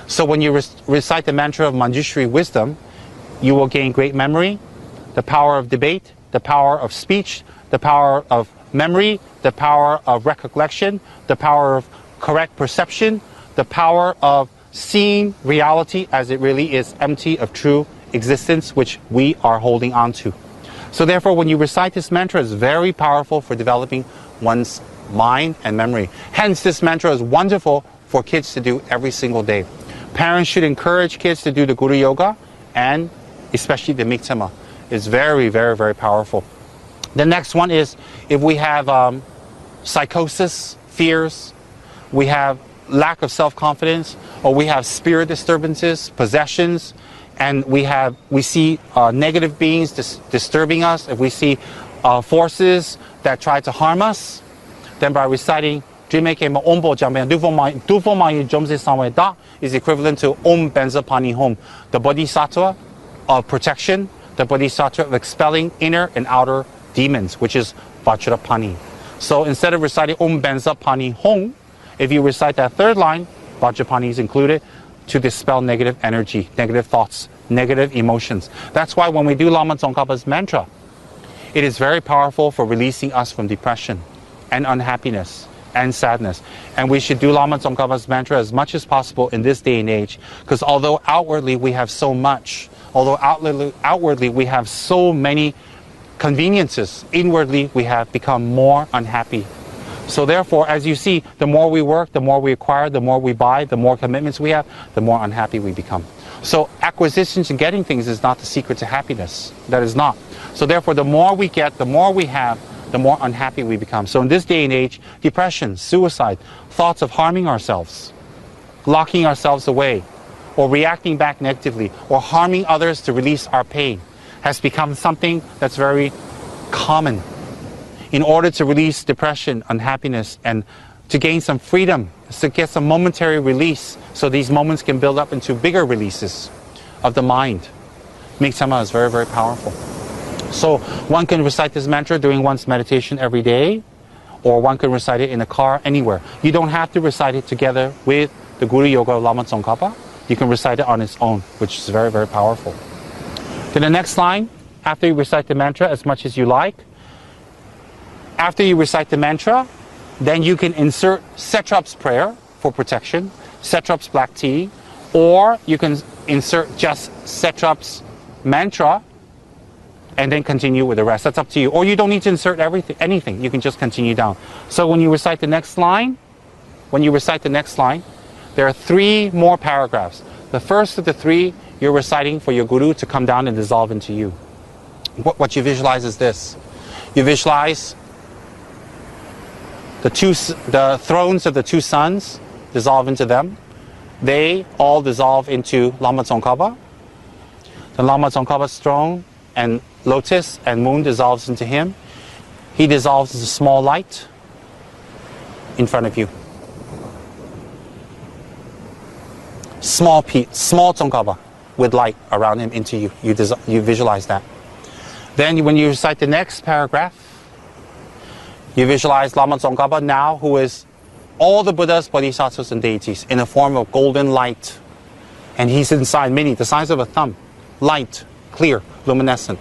So when you recite the mantra of Manjushri wisdom, you will gain great memory, the power of debate, the power of speech, the power of memory, the power of recollection, the power of correct perception, the power of seeing reality as it really is, empty of true existence, which we are holding on to. So therefore, when you recite this mantra, it's very powerful for developing one's mind and memory. Hence, this mantra is wonderful for kids to do every single day. Parents should encourage kids to do the Guru Yoga, and especially the Miktsema. It's very, very, very powerful. The next one is if we have psychosis, fears, we have lack of self-confidence, or we have spirit disturbances, possessions, and we see negative beings disturbing us, if we see forces that try to harm us, then by reciting is equivalent to Om Benza Pani Hom, the Bodhisattva of protection, the Bodhisattva of expelling inner and outer demons, which is Vajrapani. So instead of reciting Om Benza Pani Hom, if you recite that third line, Vajrapani is included to dispel negative energy, negative thoughts, negative emotions. That's why when we do Lama Tsongkapa's mantra, it is very powerful for releasing us from depression and unhappiness and sadness. And we should do Lama Tsongkapa's mantra as much as possible in this day and age, because although outwardly we have so much, although outwardly we have so many conveniences, inwardly we have become more unhappy. So therefore, as you see, the more we work, the more we acquire, the more we buy, the more commitments we have, the more unhappy we become. So acquisitions and getting things is not the secret to happiness. That is not. So therefore, the more we get, the more we have, the more unhappy we become. So in this day and age, depression, suicide, thoughts of harming ourselves, locking ourselves away, or reacting back negatively, or harming others to release our pain has become something that's very common. In order to release depression, unhappiness, and to gain some freedom, to get some momentary release, so these moments can build up into bigger releases of the mind. Miktsema is very, very powerful. So one can recite this mantra during one's meditation every day, or one can recite it in a car, anywhere. You don't have to recite it together with the Guru Yoga of Lama Tsongkapa. You can recite it on its own, which is very, very powerful. Then the next line, after you recite the mantra as much as you like, after you recite the mantra, then you can insert Satrap's prayer for protection, Satrap's black tea, or you can insert just Satrap's mantra and then continue with the rest. That's up to you. Or you don't need to insert anything. You can just continue down. So when you recite the next line, there are 3 more paragraphs. The first of the 3, you're reciting for your guru to come down and dissolve into you. What you visualize is this. You visualize the thrones of the 2 suns dissolve into them. They all dissolve into Lama Tsongkapa. The Lama Tsongkapa's throne and lotus and moon dissolves into him. He dissolves as a small light in front of you. Small Tsongkapa with light around him into you. You visualize that. Then when you recite the next paragraph, you visualize Lama Tsongkapa now, who is all the Buddhas, Bodhisattvas, and deities in a form of golden light. And he's inside the size of a thumb. Light, clear, luminescent.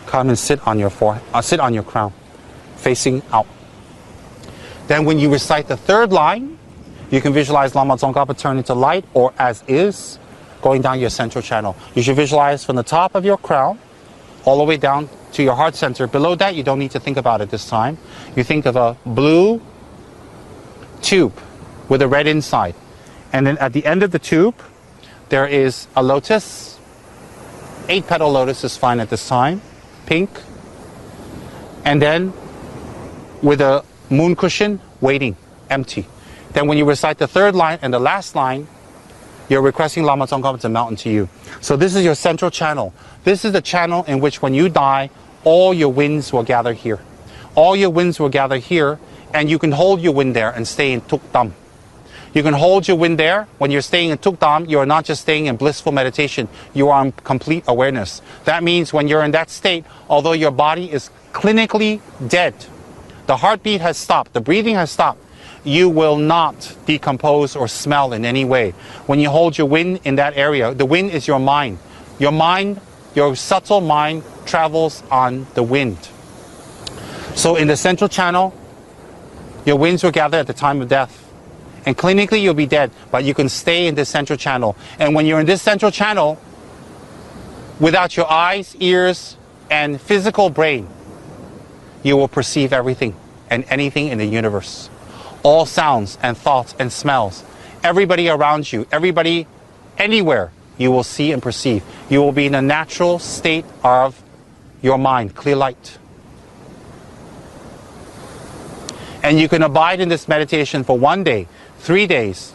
Come and sit on your sit on your crown, facing out. Then when you recite the third line, you can visualize Lama Tsongkapa turn into light, or as is, going down your central channel. You should visualize from the top of your crown all the way down to your heart center. Below that, you don't need to think about it this time. You think of a blue tube with a red inside. And then at the end of the tube, there is a lotus. 8-petal lotus is fine at this time. Pink. And then with a moon cushion, waiting, empty. Then when you recite the third line and the last line, you're requesting Lama Tsongkapa to mount into you. So this is your central channel. This is the channel in which when you die, all your winds will gather here. All your winds will gather here, and you can hold your wind there and stay in Tukdam. You can hold your wind there. When you're staying in Tukdam, you are not just staying in blissful meditation. You are in complete awareness. That means when you're in that state, although your body is clinically dead, the heartbeat has stopped, the breathing has stopped, you will not decompose or smell in any way. When you hold your wind in that area, the wind is your mind. Your mind, your subtle mind travels on the wind. So in the central channel, your winds will gather at the time of death. And clinically you'll be dead, but you can stay in this central channel. And when you're in this central channel, without your eyes, ears, and physical brain, you will perceive everything and anything in the universe. all sounds and thoughts and smells. Everybody around you, everybody, anywhere, you will see and perceive. You will be in a natural state of your mind, clear light. And you can abide in this meditation for 1 day, 3 days,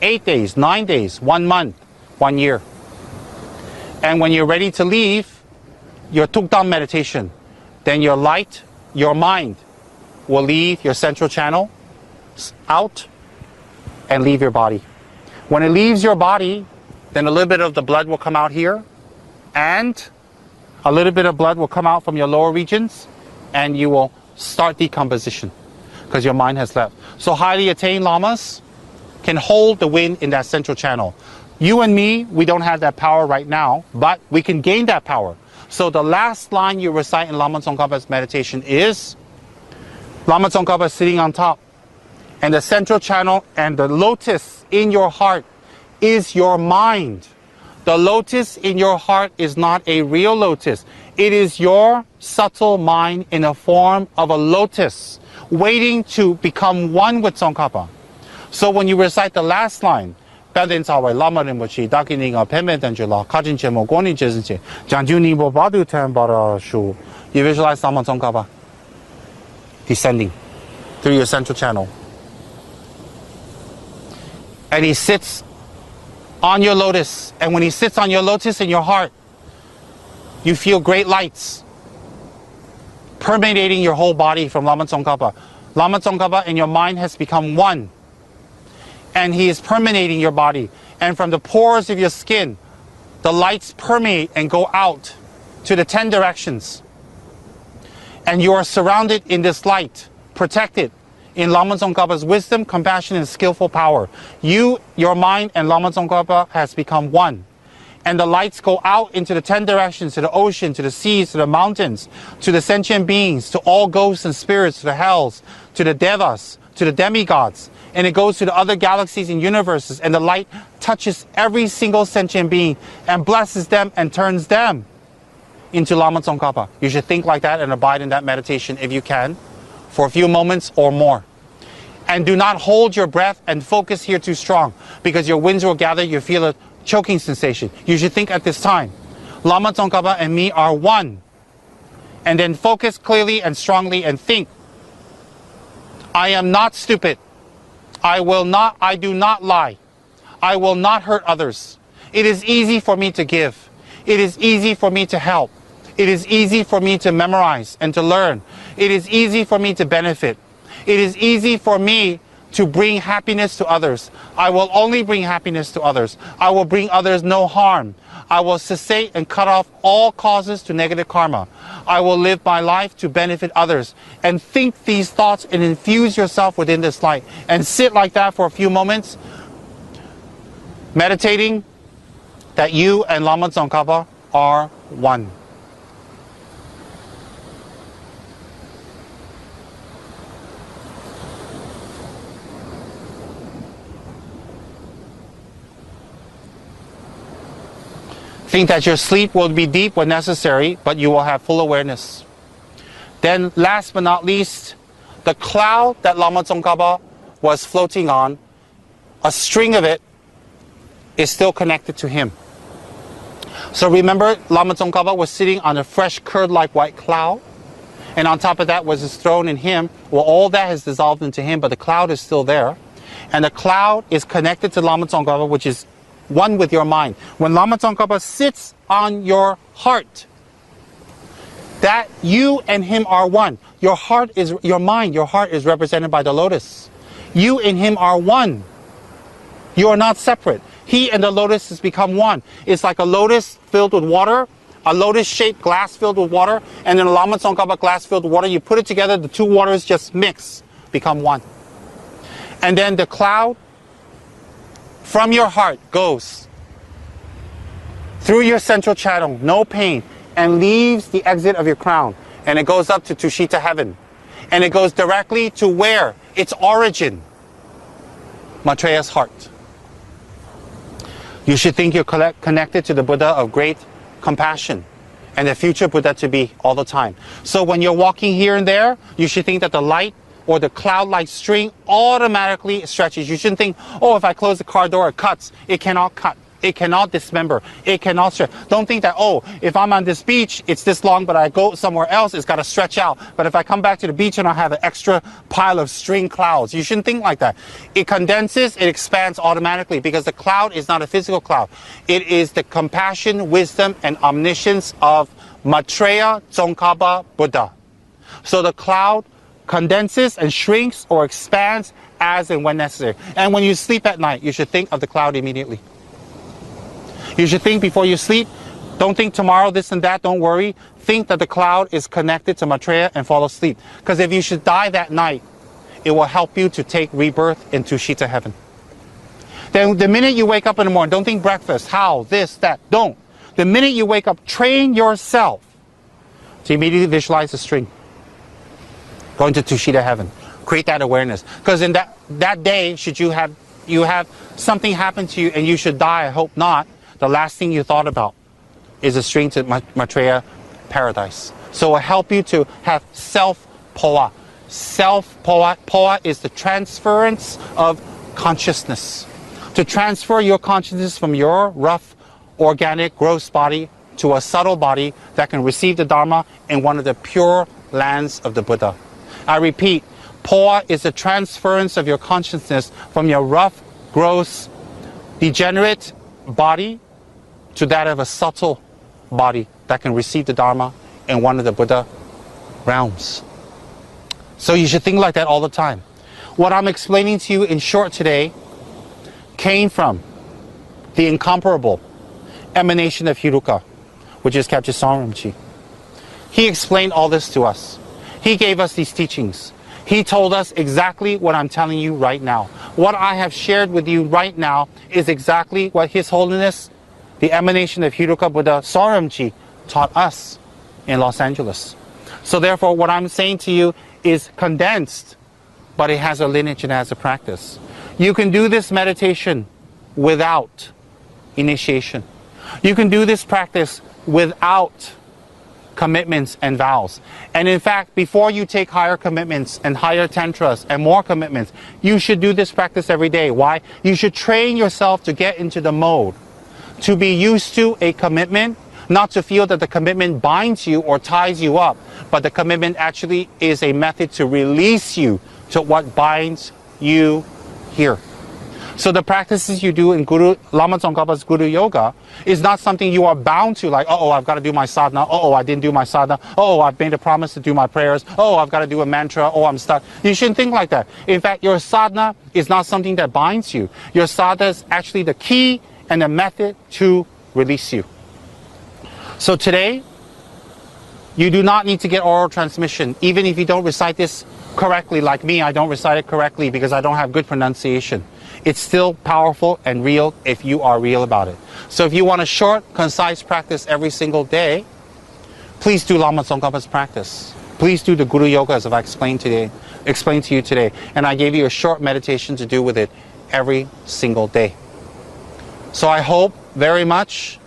8 days, 9 days, 1 month, 1 year. And when you're ready to leave your Tukdam meditation, then your light, your mind, will leave your central channel out and leave your body. When it leaves your body, then a little bit of the blood will come out here, and a little bit of blood will come out from your lower regions, and you will start decomposition because your mind has left. So highly attained lamas can hold the wind in that central channel. You and me, we don't have that power right now, but we can gain that power. So the last line you recite in Lama Tsongkhapa's meditation is Lama Tsongkhapa sitting on top, and the central channel and the lotus in your heart is your mind. The lotus in your heart is not a real lotus. It is your subtle mind in a form of a lotus, waiting to become one with Tsongkhapa. So when you recite the last line, you visualize Lama Tsongkhapa descending through your central channel. And he sits on your lotus. And when he sits on your lotus in your heart, you feel great lights permeating your whole body from Lama Tsongkhapa. Lama Tsongkhapa and your mind has become one. And he is permeating your body. And from the pores of your skin, the lights permeate and go out to the 10 directions. And you are surrounded in this light, protected in Lama Tsongkhapa's wisdom, compassion, and skillful power. You, your mind, and Lama Tsongkhapa has become one. And the lights go out into the 10 directions, to the ocean, to the seas, to the mountains, to the sentient beings, to all ghosts and spirits, to the hells, to the devas, to the demigods. And it goes to the other galaxies and universes. And the light touches every single sentient being and blesses them and turns them into Lama Tsongkhapa. You should think like that and abide in that meditation if you can, for a few moments or more. And do not hold your breath and focus here too strong, because your winds will gather, you feel a choking sensation. You should think at this time, Lama Tsongkhapa and me are one. And then focus clearly and strongly and think, I am not stupid. I do not lie. I will not hurt others. It is easy for me to give. It is easy for me to help. It is easy for me to memorize and to learn. It is easy for me to benefit. It is easy for me to bring happiness to others. I will only bring happiness to others. I will bring others no harm. I will cessate and cut off all causes to negative karma. I will live my life to benefit others. And think these thoughts and infuse yourself within this light. And sit like that for a few moments, meditating that you and Lama Tsongkhapa are one. Think that your sleep will be deep when necessary, but you will have full awareness. Then, last but not least, the cloud that Lama Tsongkhapa was floating on, a string of it is still connected to him. So remember, Lama Tsongkhapa was sitting on a fresh curd-like white cloud, and on top of that was his throne and him. Well, all that has dissolved into him, but the cloud is still there. And the cloud is connected to Lama Tsongkhapa, which is one with your mind. When Lama Tsongkhapa sits on your heart, that you and him are one. Your heart is your mind. Your heart is represented by the lotus. You and him are one. You are not separate. He and the lotus has become one. It's like a lotus filled with water, a lotus-shaped glass filled with water, and then a Lama Tsongkhapa glass filled with water. You put it together, the two waters just mix, become one. And then the cloud from your heart goes through your central channel, no pain, and leaves the exit of your crown. And it goes up to Tushita heaven. And it goes directly to where? Its origin, Maitreya's heart. You should think you're connected to the Buddha of great compassion and the future Buddha to be all the time. So when you're walking here and there, you should think that the light or the cloud-like string automatically stretches. You shouldn't think, oh, if I close the car door, it cuts. It cannot cut. It cannot dismember. It cannot stretch. Don't think that, oh, if I'm on this beach, it's this long, but I go somewhere else, it's got to stretch out. But if I come back to the beach and I have an extra pile of string clouds, you shouldn't think like that. It condenses, it expands automatically because the cloud is not a physical cloud. It is the compassion, wisdom, and omniscience of Maitreya Tsongkapa Buddha. So the cloud condenses and shrinks or expands as and when necessary. And when you sleep at night, you should think of the cloud immediately. You should think before you sleep. Don't think tomorrow this and that. Don't worry. Think that the cloud is connected to Maitreya and fall asleep. Because if you should die that night, it will help you to take rebirth into Shita heaven. Then the minute you wake up in the morning, don't think breakfast, how, this, that. Don't. The minute you wake up, train yourself to immediately visualize the string going to Tushita heaven. Create that awareness. Because in that day, should you have something happen to you and you should die, I hope not, the last thing you thought about is a string to Maitreya paradise. So it will help you to have self-poa. Self-poa. Poa is the transference of consciousness. To transfer your consciousness from your rough, organic, gross body to a subtle body that can receive the Dharma in one of the pure lands of the Buddha. I repeat, Poa is the transference of your consciousness from your rough, gross, degenerate body to that of a subtle body that can receive the Dharma in one of the Buddha realms. So you should think like that all the time. What I'm explaining to you in short today came from the incomparable emanation of Hiruka, which is Kyabje Zong Rinpoche. He explained all this to us. He gave us these teachings. He told us exactly what I'm telling you right now. What I have shared with you right now is exactly what His Holiness, the emanation of Hiruka Buddha Zong Rinpoche, taught us in Los Angeles. So therefore, what I'm saying to you is condensed, but it has a lineage and has a practice. You can do this meditation without initiation. You can do this practice without commitments and vows. And in fact, before you take higher commitments and higher tantras and more commitments, you should do this practice every day. Why? You should train yourself to get into the mode, to be used to a commitment, not to feel that the commitment binds you or ties you up, but the commitment actually is a method to release you to what binds you here. So the practices you do in Lama Tsongkapa's Guru Yoga is not something you are bound to, like, oh, I've got to do my sadhana, oh, I didn't do my sadhana, oh, I've made a promise to do my prayers, oh, I've got to do a mantra, oh, I'm stuck. You shouldn't think like that. In fact, your sadhana is not something that binds you. Your sadhana is actually the key and the method to release you. So today, you do not need to get oral transmission, even if you don't recite this correctly. Like me, I don't recite it correctly because I don't have good pronunciation. It's still powerful and real if you are real about it. So if you want a short, concise practice every single day, please do Lama Tsongkapa's practice. Please do the Guru Yoga as I've explained to you today. And I gave you a short meditation to do with it every single day. So I hope very much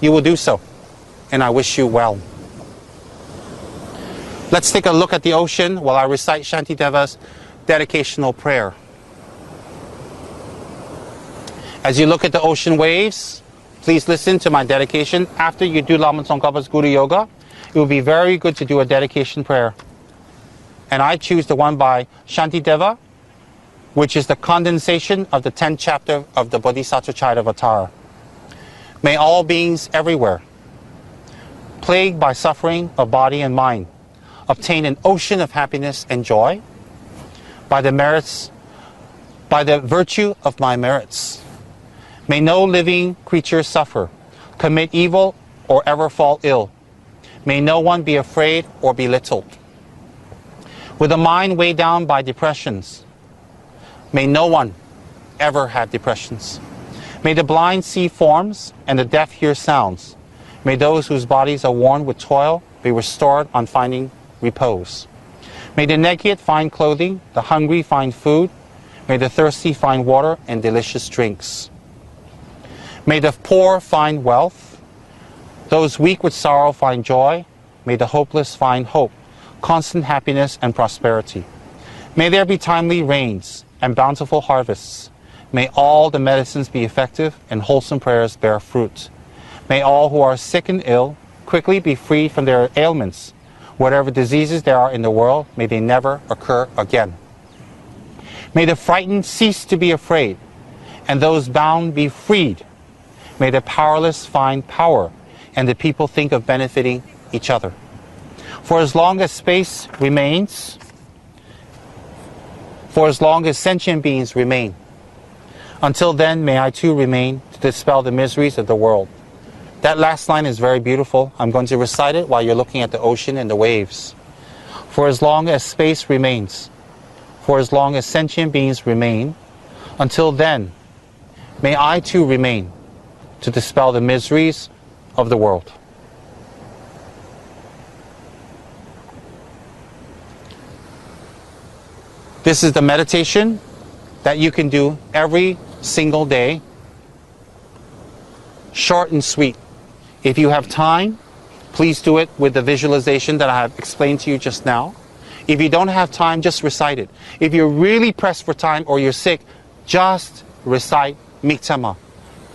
you will do so. And I wish you well. Let's take a look at the ocean while I recite Shantideva's dedicational prayer. As you look at the ocean waves, please listen to my dedication. After you do Lama Tsongkapa's Guru Yoga, it will be very good to do a dedication prayer. And I choose the one by Shantideva, which is the condensation of the 10th chapter of the Bodhisattva Charyavatara. May all beings everywhere, plagued by suffering of body and mind, obtain an ocean of happiness and joy by the virtue of my merits. May no living creature suffer, commit evil, or ever fall ill. May no one be afraid or belittled. With a mind weighed down by depressions, may no one ever have depressions. May the blind see forms and the deaf hear sounds. May those whose bodies are worn with toil be restored on finding repose. May the naked find clothing, the hungry find food. May the thirsty find water and delicious drinks. May the poor find wealth. Those weak with sorrow find joy. May the hopeless find hope. constant happiness and prosperity. May there be timely rains and bountiful harvests. May all the medicines be effective and wholesome prayers bear fruit. May all who are sick and ill quickly be freed from their ailments. Whatever diseases there are in the world, may they never occur again. May the frightened cease to be afraid, and those bound be freed. May the powerless find power, and the people think of benefiting each other. For as long as space remains, for as long as sentient beings remain, until then may I too remain to dispel the miseries of the world. That last line is very beautiful. I'm going to recite it while you're looking at the ocean and the waves. For as long as space remains, for as long as sentient beings remain, until then, may I too remain to dispel the miseries of the world. This is the meditation that you can do every single day, short and sweet. If you have time, please do it with the visualization that I have explained to you just now. If you don't have time, just recite it. If you're really pressed for time or you're sick, just recite Miktama.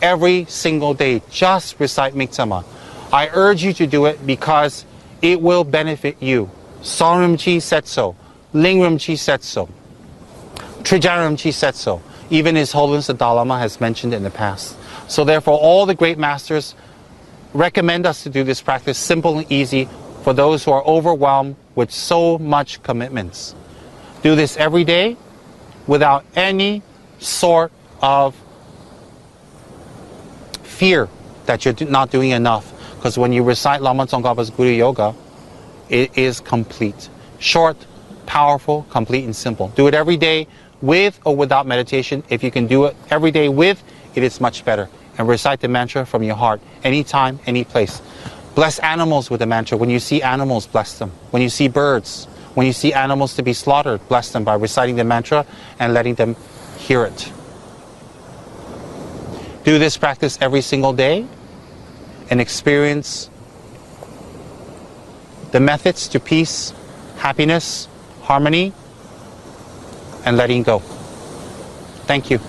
Every single day, just recite Miktama. I urge you to do it because it will benefit you. Sonrimchi said so. Lingrimchi said so. Trijarimchi said so. Even His Holiness the Dalai Lama has mentioned it in the past. So therefore, all the great masters recommend us to do this practice, simple and easy, for those who are overwhelmed with so much commitments. Do this every day without any sort of fear that you're not doing enough. Because when you recite Lama Tsongkapa's Guru Yoga, it is complete. Short, powerful, complete, and simple. Do it every day with or without meditation. If you can do it every day with, it is much better. And recite the mantra from your heart, anytime, any place. Bless animals with the mantra. When you see animals, bless them. When you see birds, when you see animals to be slaughtered, bless them by reciting the mantra and letting them hear it. Do this practice every single day and experience the methods to peace, happiness, harmony, and letting go. Thank you.